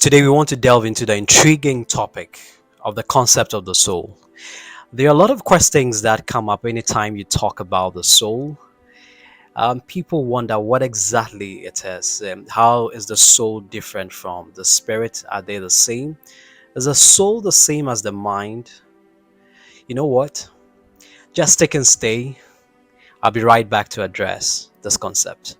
Today, we want to delve into the intriguing topic of the concept of the soul. There are a lot of questions that come up anytime you talk about the soul. People wonder what exactly it is. How is the soul different from the spirit? Are they the same? Is the soul the same as the mind? You know what? Just stick and stay. I'll be right back to address this concept.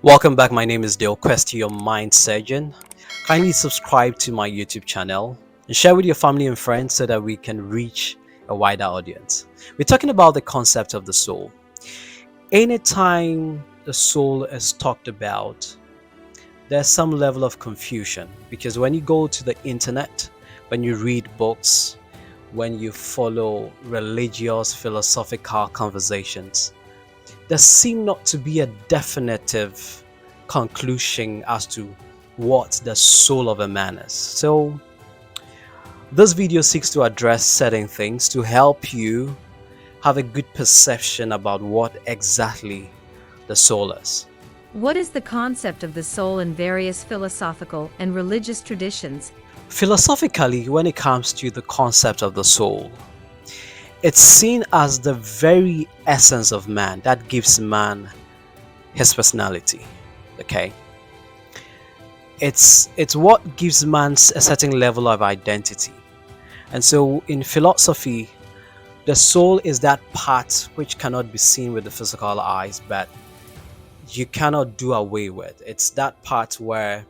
Welcome back. My name is Dale Quist, your MindSurgeon. Kindly subscribe to my YouTube channel and share with your family and friends so that we can reach a wider audience. We're talking about the concept of the soul. Anytime the soul is talked about, there's some level of confusion because when you go to the internet, when you read books, when you follow religious, philosophical conversations, there seems not to be a definitive conclusion as to what the soul of a man is. So this video seeks to address certain things to help you have a good perception about what exactly the soul is. What is the concept of the soul in various philosophical and religious traditions? Philosophically, when it comes to the concept of the soul, it's seen as the very essence of man that gives man his personality. Okay, it's what gives man a certain level of identity. And so in philosophy, the soul is that part which cannot be seen with the physical eyes, but you cannot do away with. It's that part where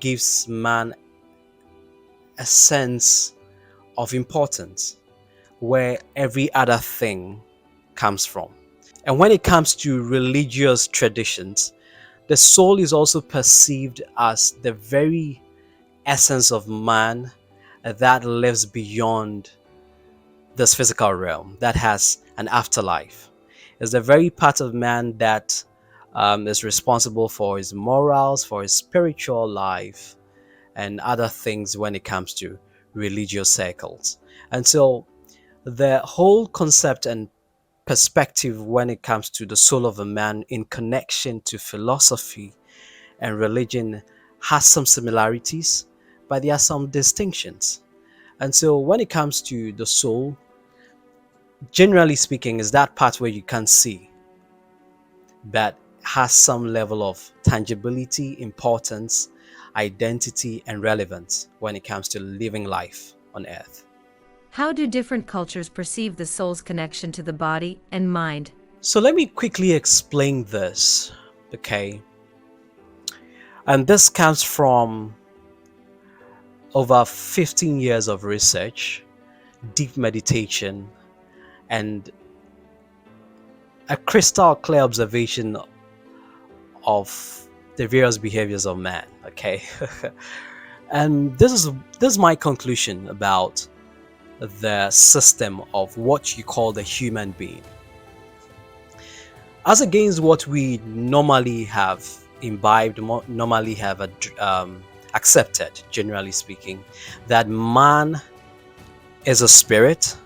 gives man a sense of importance, where every other thing comes from. And when it comes to religious traditions, the soul is also perceived as the very essence of man that lives beyond this physical realm, that has an afterlife. It's the very part of man that is responsible for his morals, for his spiritual life, and other things when it comes to religious circles. And so the whole concept and perspective when it comes to the soul of a man in connection to philosophy and religion has some similarities, but there are some distinctions. And so when it comes to the soul, generally speaking, is that part where you can't see, but has some level of tangibility, importance, identity, and relevance when it comes to living life on earth. How do different cultures perceive the soul's connection to the body and mind? So let me quickly explain this, okay? And this comes from over 15 years of research, deep meditation, and a crystal clear observation of the various behaviors of man, okay? And this is my conclusion about the system of what you call the human being, as against what we normally have imbibed, normally have accepted, generally speaking, that man is a spirit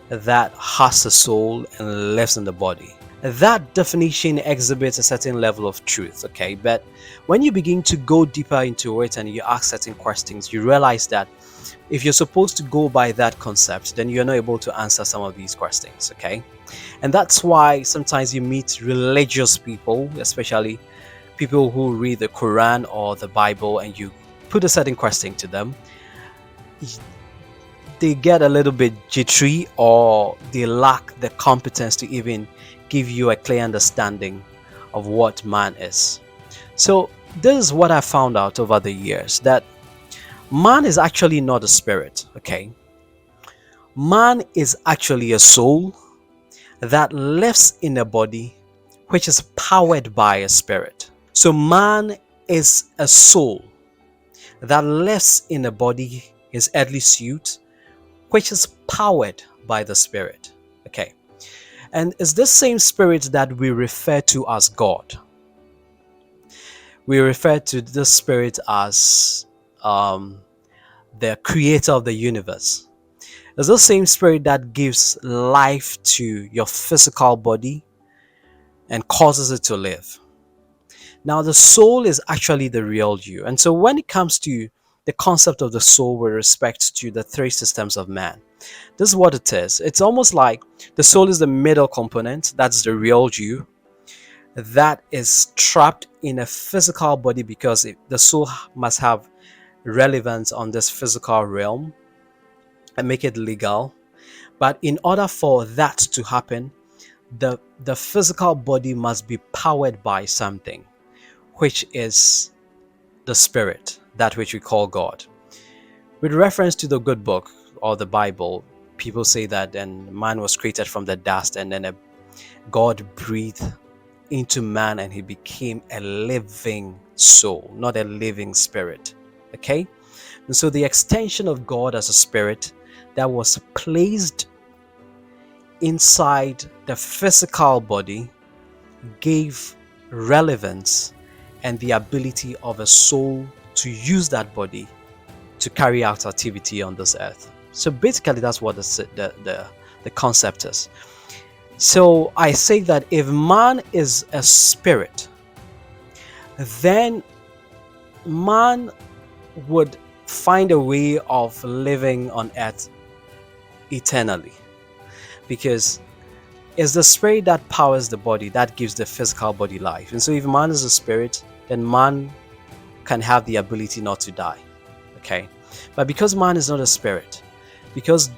that has a soul and lives in the body. That definition exhibits a certain level of truth, okay? But when you begin to go deeper into it and you ask certain questions, you realize that if you're supposed to go by that concept, then you're not able to answer some of these questions, okay? And that's why sometimes you meet religious people, especially people who read the Quran or the Bible, and you put a certain question to them, they get a little bit jittery, or they lack the competence to even give you a clear understanding of what man is. So this is what I found out over the years, that man is actually not a spirit, okay? Man is actually a soul that lives in a body which is powered by a spirit. So man is a soul that lives in a body, his earthly suit, which is powered by the spirit, okay? And it's this same spirit that we refer to as God. We refer to this spirit as the creator of the universe. There's the same spirit that gives life to your physical body and causes it to live. Now, the soul is actually the real you. And so, when it comes to the concept of the soul with respect to the three systems of man, this is what it is. It's almost like the soul is the middle component, that's the real you, that is trapped in a physical body because the soul must have relevance on this physical realm and make it legal. But in order for that to happen, the physical body must be powered by something, which is the spirit, that which we call God. With reference to the good book or the Bible, people say that and man was created from the dust, and then God breathed into man and he became a living soul, not a living spirit. Okay? And so the extension of God as a spirit that was placed inside the physical body gave relevance and the ability of a soul to use that body to carry out activity on this earth. So basically that's what the concept is. So I say that if man is a spirit, then man would find a way of living on earth eternally, because it's the spirit that powers the body that gives the physical body life. And so if man is a spirit, then man can have the ability not to die. Okay, but because man is not a spirit, because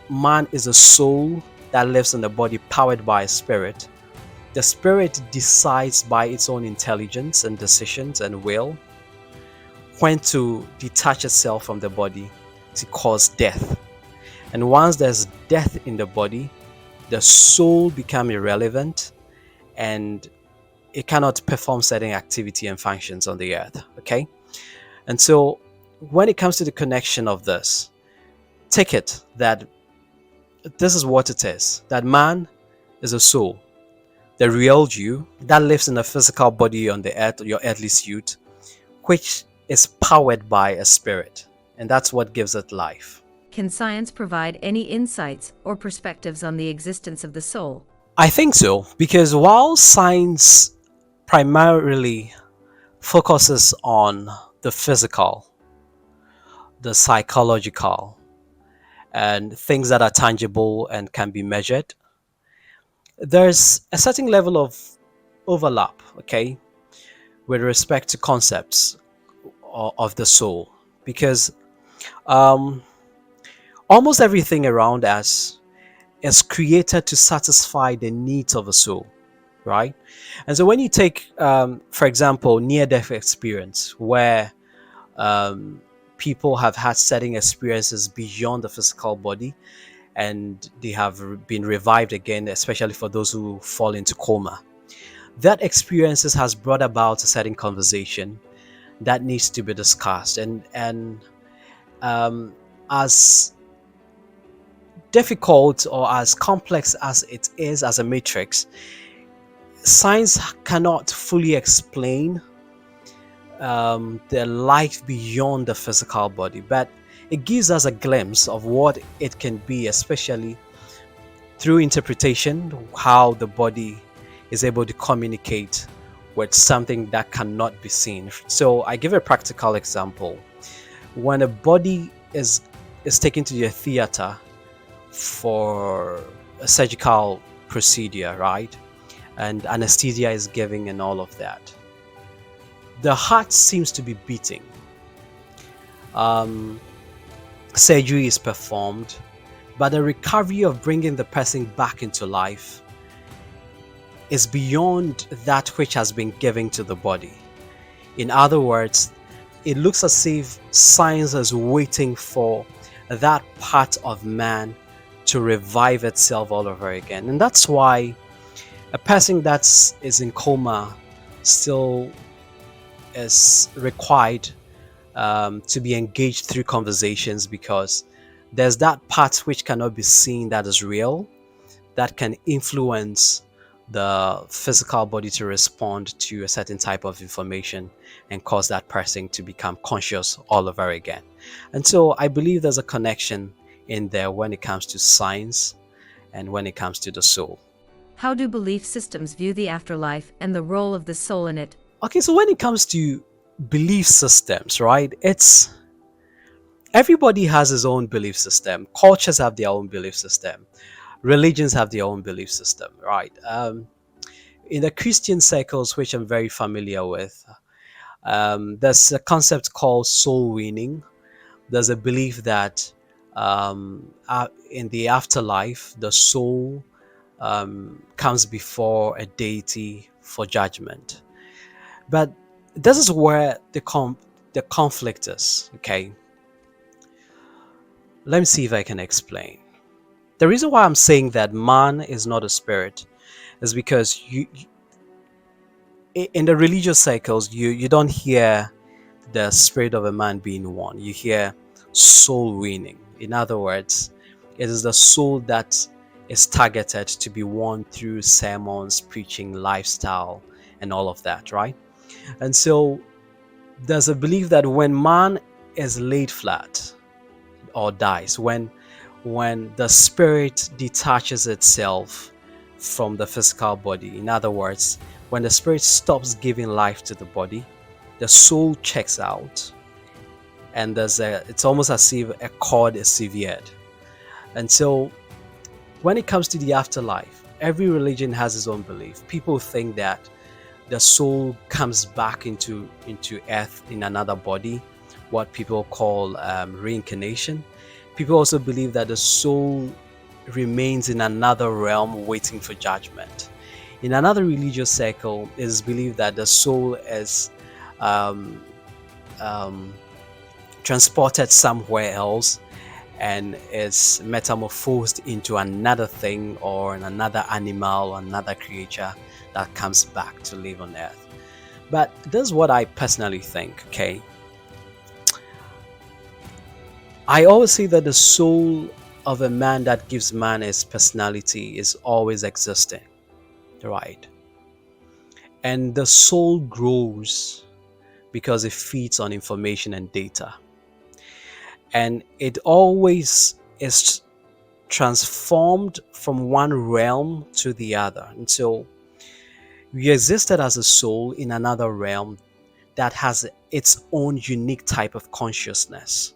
man is a soul that lives in the body powered by a spirit, the spirit decides by its own intelligence and decisions and will when to detach itself from the body to cause death. And once there's death in the body, the soul becomes irrelevant and it cannot perform certain activity and functions on the earth. Okay, and so when it comes to the connection of this, take it that this is what it is, that man is a soul, the real you that lives in a physical body on the earth, your earthly suit, which is powered by a spirit, and that's what gives it life. Can science provide any insights or perspectives on the existence of the soul? I think so, because while science primarily focuses on the physical, the psychological, and things that are tangible and can be measured, there's a certain level of overlap, okay, with respect to concepts of the soul, because um, almost everything around us is created to satisfy the needs of a soul, right? And so when you take, for example, near-death experience, where people have had certain experiences beyond the physical body, and they have been revived again, especially for those who fall into coma. That experiences has brought about a certain conversation that needs to be discussed, and as difficult or as complex as it is as a matrix, science cannot fully explain the life beyond the physical body, but it gives us a glimpse of what it can be, especially through interpretation, how the body is able to communicate with something that cannot be seen. So I give a practical example. When a body is taken to the theater for a surgical procedure, right, and anesthesia is given and all of that, the heart seems to be beating. Surgery is performed, but the recovery of bringing the person back into life is beyond that which has been given to the body. In other words, it looks as if science is waiting for that part of man to revive itself all over again. And that's why a person that is in coma still is required to be engaged through conversations, because there's that part which cannot be seen that is real, that can influence the physical body to respond to a certain type of information and cause that person to become conscious all over again. And so I believe there's a connection in there when it comes to science and when it comes to the soul. How do belief systems view the afterlife and the role of the soul in it? Okay, so when it comes to belief systems, right? It's everybody has his own belief system. Cultures have their own belief system. Religions have their own belief system, right? In the Christian circles, which I'm very familiar with, there's a concept called soul winning. There's a belief that in the afterlife, the soul comes before a deity for judgment. But this is where the conflict is. Okay, let me see if I can explain. The reason why I'm saying that man is not a spirit is because in the religious cycles, you don't hear the spirit of a man being one. You hear soul winning. In other words, it is the soul that is targeted to be won through sermons, preaching, lifestyle, and all of that, right? And so there's a belief that when man is laid flat or dies, when the spirit detaches itself from the physical body, in other words, when the spirit stops giving life to the body, the soul checks out, and it's almost as if a cord is severed. And so when it comes to the afterlife, every religion has its own belief. People think that the soul comes back into earth in another body, what people call reincarnation. People also believe that the soul remains in another realm waiting for judgment. In another religious circle, it is believed that the soul is um, um, transported somewhere else and is metamorphosed into another thing or another animal or another creature that comes back to live on earth. But this is what I personally think. Okay, I always say that the soul of a man that gives man his personality is always existing, right? And the soul grows because it feeds on information and data, and it always is transformed from one realm to the other. And so we existed as a soul in another realm that has its own unique type of consciousness.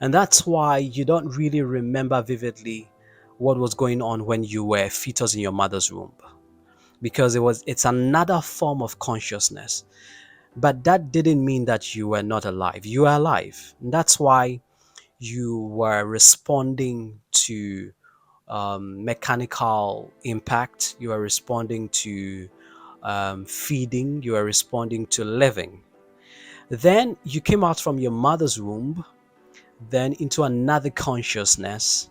And that's why you don't really remember vividly what was going on when you were a fetus in your mother's womb, because it's another form of consciousness. But that didn't mean that you were not alive. You are alive. And that's why you were responding to mechanical impact, you are responding to feeding, you are responding to living. Then you came out from your mother's womb, then into another consciousness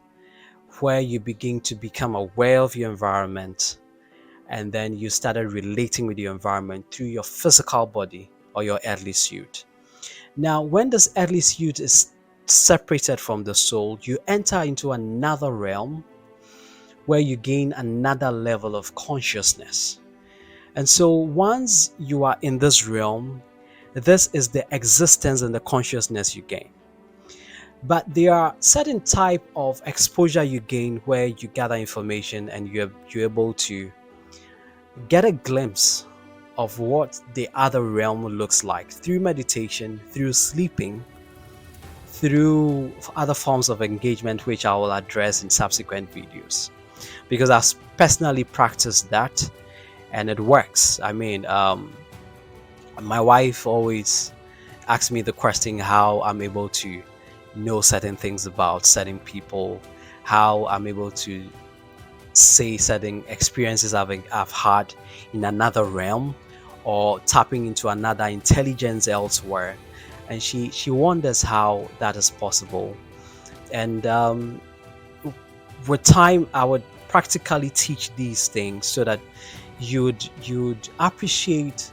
where you begin to become aware of your environment, and then you started relating with your environment through your physical body or your earthly suit. Now, when this earthly suit is separated from the soul, you enter into another realm where you gain another level of consciousness. And so once you are in this realm, this is the existence and the consciousness you gain. But there are certain type of exposure you gain where you gather information and you're able to get a glimpse of what the other realm looks like through meditation, through sleeping, through other forms of engagement, which I will address in subsequent videos, because I've personally practiced that and it works. I mean, my wife always asks me the question how I'm able to know certain things about certain people, how I'm able to say certain experiences I've had in another realm, or tapping into another intelligence elsewhere. And she wonders how that is possible. And with time, I would practically teach these things so that you'd appreciate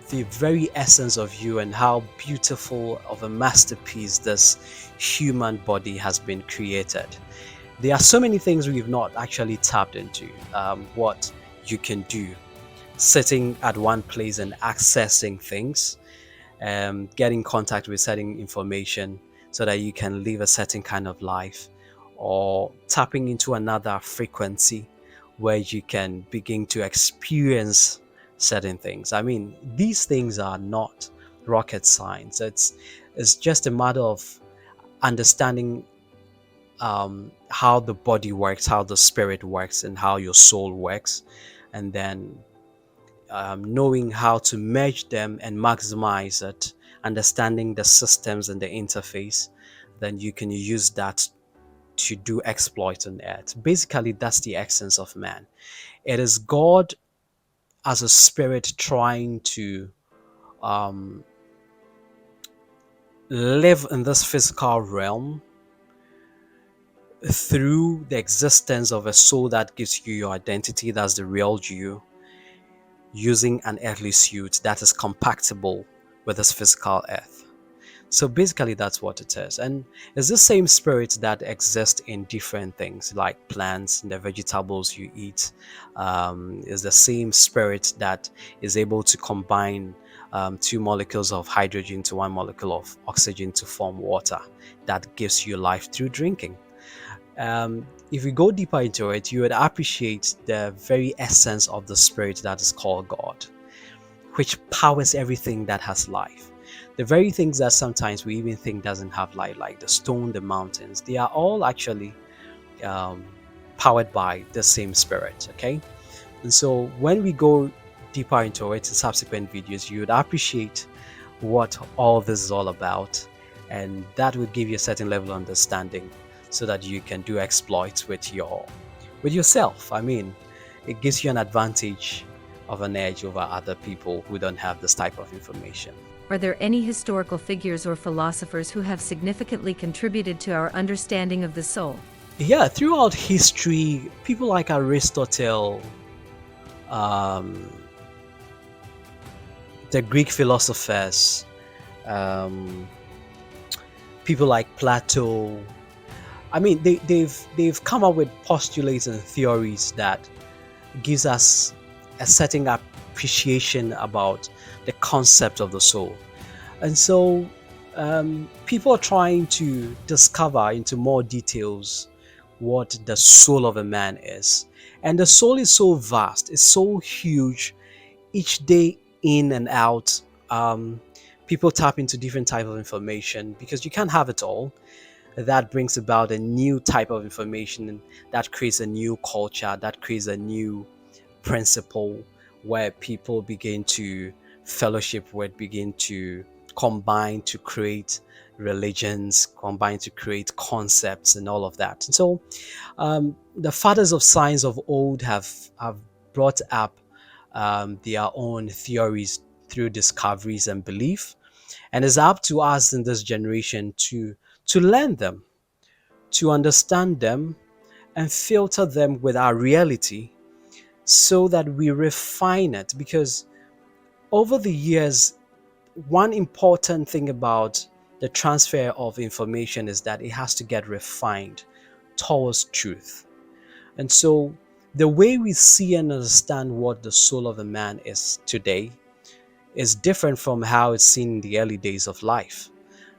the very essence of you and how beautiful of a masterpiece this human body has been created. There are so many things we've not actually tapped into. What you can do sitting at one place and accessing things, get in contact with certain information so that you can live a certain kind of life. or tapping into another frequency where you can begin to experience certain things. I mean, these things are not rocket science. It's just a matter of understanding how the body works, how the spirit works, and how your soul works, and then knowing how to merge them and maximize it, understanding the systems and the interface, then you can use that to do exploit on earth. Basically, that's the essence of man. It is God as a spirit trying to um, live in this physical realm through the existence of a soul that gives you your identity, that's the real you, using an earthly suit that is compatible with this physical earth. So basically, that's what it is. And it's the same spirit that exists in different things like plants and the vegetables you eat. Is the same spirit that is able to combine two molecules of hydrogen to one molecule of oxygen to form water that gives you life through drinking. If we go deeper into it, you would appreciate the very essence of the spirit that is called God, which powers everything that has life. The very things that sometimes we even think doesn't have life, like the stone, the mountains, they are all actually um, powered by the same spirit. Okay, and so when we go deeper into it in subsequent videos, you would appreciate what all this is all about, and that will give you a certain level of understanding so that you can do exploits with yourself. I mean, it gives you an advantage of an edge over other people who don't have this type of information. Are there any historical figures or philosophers who have significantly contributed to our understanding of the soul? Yeah, throughout history, people like Aristotle, um, the Greek philosophers, um, people like Plato. I mean, they've come up with postulates and theories that gives us a certain appreciation about the concept of the soul. And so people are trying to discover into more details what the soul of a man is. And the soul is so vast, it's so huge. Each day in and out, people tap into different type of information because you can't have it all. That brings about a new type of information that creates a new culture, that creates a new principle where people begin to fellowship with, begin to combine to create religions, combine to create concepts and all of that. And so the fathers of science of old have brought up their own theories through discoveries and belief, and it's up to us in this generation to learn them, to understand them, and filter them with our reality so that we refine it. Because over the years, one important thing about the transfer of information is that it has to get refined towards truth. And so the way we see and understand what the soul of a man is today is different from how it's seen in the early days of life,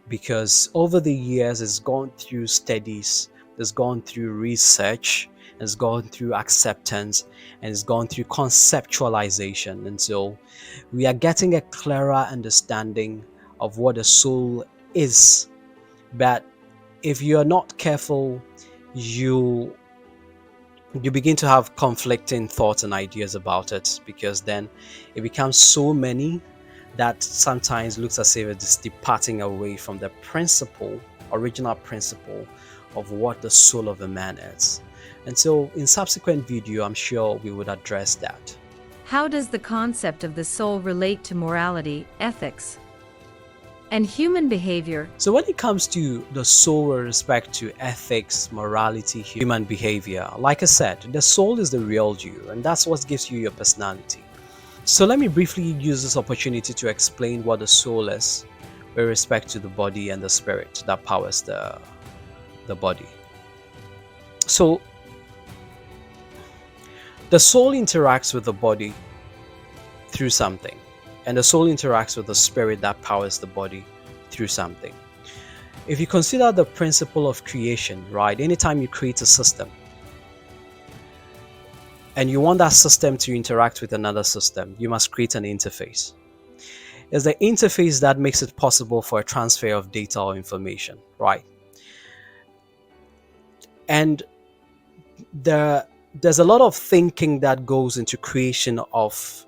because over the years it's gone through studies, it's gone through research, it's gone through acceptance, and it's gone through conceptualization. And so we are getting a clearer understanding of what a soul is. But if you're not careful, you you begin to have conflicting thoughts and ideas about it, because then it becomes so many that sometimes looks as if it's departing away from the principle, original principle of what the soul of a man is. And so in subsequent video, I'm sure we would address that. How does the concept of the soul relate to morality, ethics, and human behavior? So when it comes to the soul with respect to ethics, morality, human behavior, like I said, the soul is the real you, and that's what gives you your personality. So let me briefly use this opportunity to explain what the soul is with respect to the body and the spirit that powers the body. So the soul interacts with the body through something, and the soul interacts with the spirit that powers the body through something. If you consider the principle of creation, right? Anytime you create a system and you want that system to interact with another system, you must create an interface. It's the interface that makes it possible for a transfer of data or information, right? And there's a lot of thinking that goes into creation of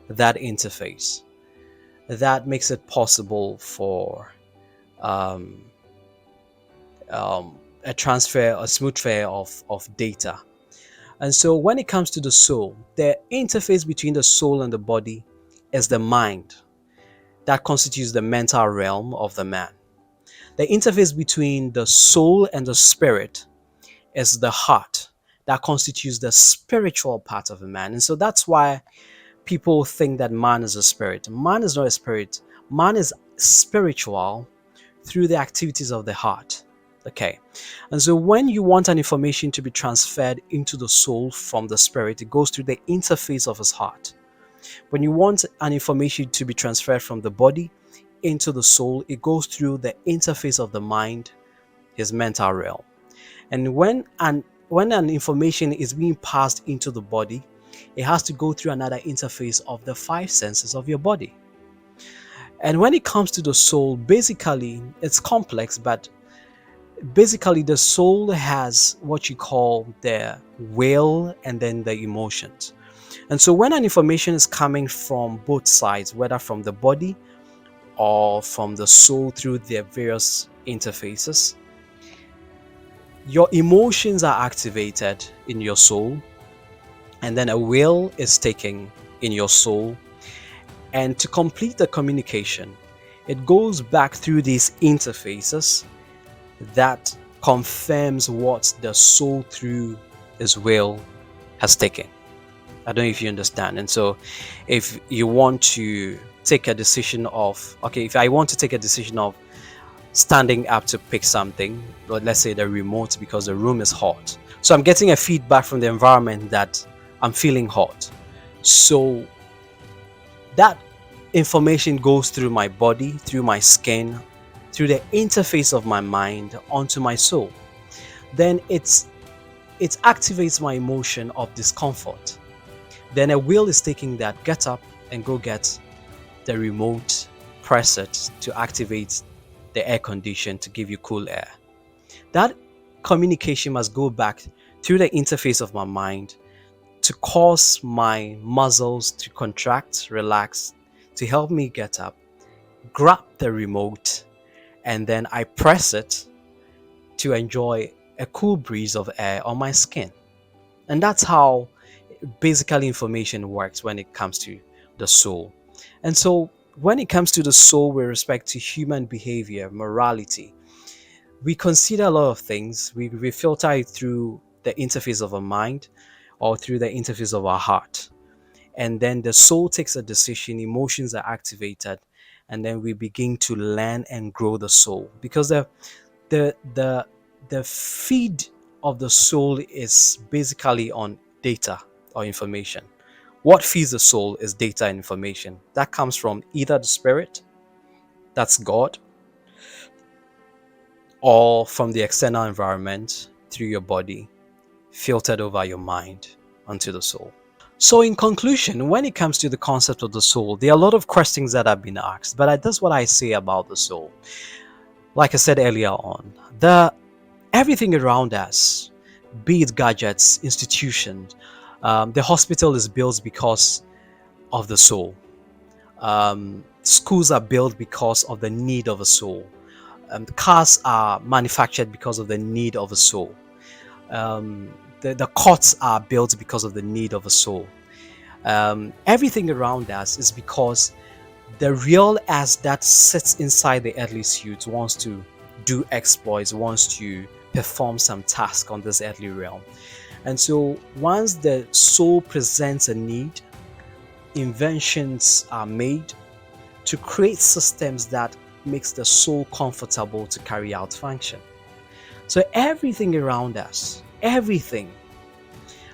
that interface that makes it possible for um, a transfer, a smooth transfer of data. And so when it comes to the soul, the interface between the soul and the body is the mind that constitutes the mental realm of the man. The interface between the soul and the spirit is the heart that constitutes the spiritual part of a man. And so that's why people think that man is a spirit. Man is not a spirit. Man is spiritual through the activities of the heart. Okay. And so when you want an information to be transferred into the soul from the spirit, it goes through the interface of his heart. When you want an information to be transferred from the body into the soul, it goes through the interface of the mind, his mental realm. And when an information is being passed into the body, it has to go through another interface of the five senses of your body. And when it comes to the soul, basically it's complex, but basically the soul has what you call the will and then the emotions. And so when an information is coming from both sides, whether from the body or from the soul through their various interfaces, your emotions are activated in your soul, and then a will is taken in your soul. And to complete the communication, it goes back through these interfaces that confirms what the soul through his will has taken. I don't know if you understand. And so if you want to take a decision of, okay, if I want to take a decision of standing up to pick something, but let's say the remote, because the room is hot. So I'm getting a feedback from the environment that I'm feeling hot. So that information goes through my body, through my skin, through the interface of my mind onto my soul. Then it activates my emotion of discomfort. Then a will is taking that, get up and go get the remote, press it to activate the air condition to give you cool air. That communication must go back through the interface of my mind to cause my muscles to contract, relax, to help me get up, grab the remote, and then I press it to enjoy a cool breeze of air on my skin. And that's how basically information works when it comes to the soul. And so when it comes to the soul with respect to human behavior, morality, we consider a lot of things. We filter it through the interface of our mind or through the interface of our heart. And then the soul takes a decision, emotions are activated, and then we begin to learn and grow the soul. Because the feed of the soul is basically on data or information. What feeds the soul is data and information. That comes from either the spirit, that's God, or from the external environment through your body, filtered over your mind onto the soul. So in conclusion, when it comes to the concept of the soul, there are a lot of questions that have been asked, but that's what I say about the soul. Like I said earlier on, everything around us, be it gadgets, institutions, the hospital is built because of the soul. Schools are built because of the need of a soul. Cars are manufactured because of the need of a soul. The courts are built because of the need of a soul. Everything around us is because the real us that sits inside the earthly suit wants to do exploits, wants to perform some task on this earthly realm. And so once the soul presents a need, inventions are made to create systems that makes the soul comfortable to carry out function. So everything around us, everything,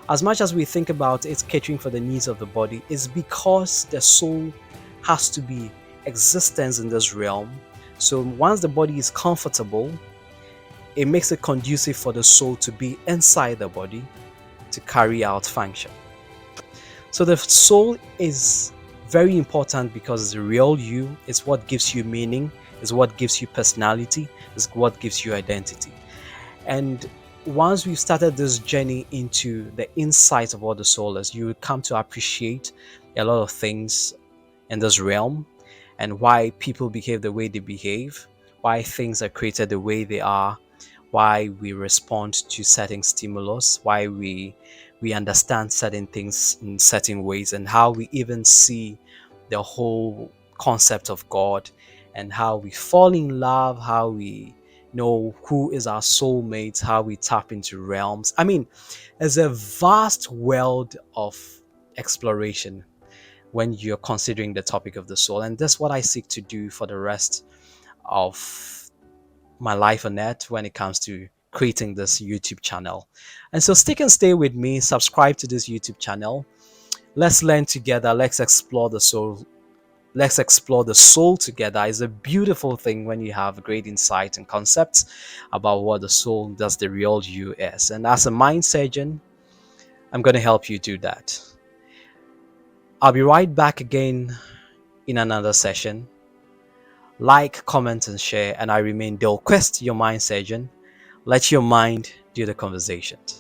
as much as we think about it catering for the needs of the body, is because the soul has to be existence in this realm So once the body is comfortable, it makes it conducive for the soul to be inside the body to carry out function. So the soul is very important because it's the real you. It's what gives you meaning. It's what gives you personality. It's what gives you identity. And once we've started this journey into the insight of what the soul is, you will come to appreciate a lot of things in this realm and why people behave the way they behave, why things are created the way they are, why we respond to certain stimulus, why we understand certain things in certain ways, and how we even see the whole concept of God, and how we fall in love, how we know who is our soulmate, how we tap into realms. I mean, there's a vast world of exploration when you're considering the topic of the soul, and that's what I seek to do for the rest of my life on earth when it comes to creating this YouTube channel. And so stick and stay with me, subscribe to this YouTube channel. Let's learn together, let's explore the soul. Let's explore the soul together. It's a beautiful thing when you have great insight and concepts about what the soul does, the real you is. And as a mind surgeon, I'm going to help you do that. I'll be right back again in another session. Like, comment, and share. And I remain Dale Quist, your mind surgeon. Let your mind do the conversations.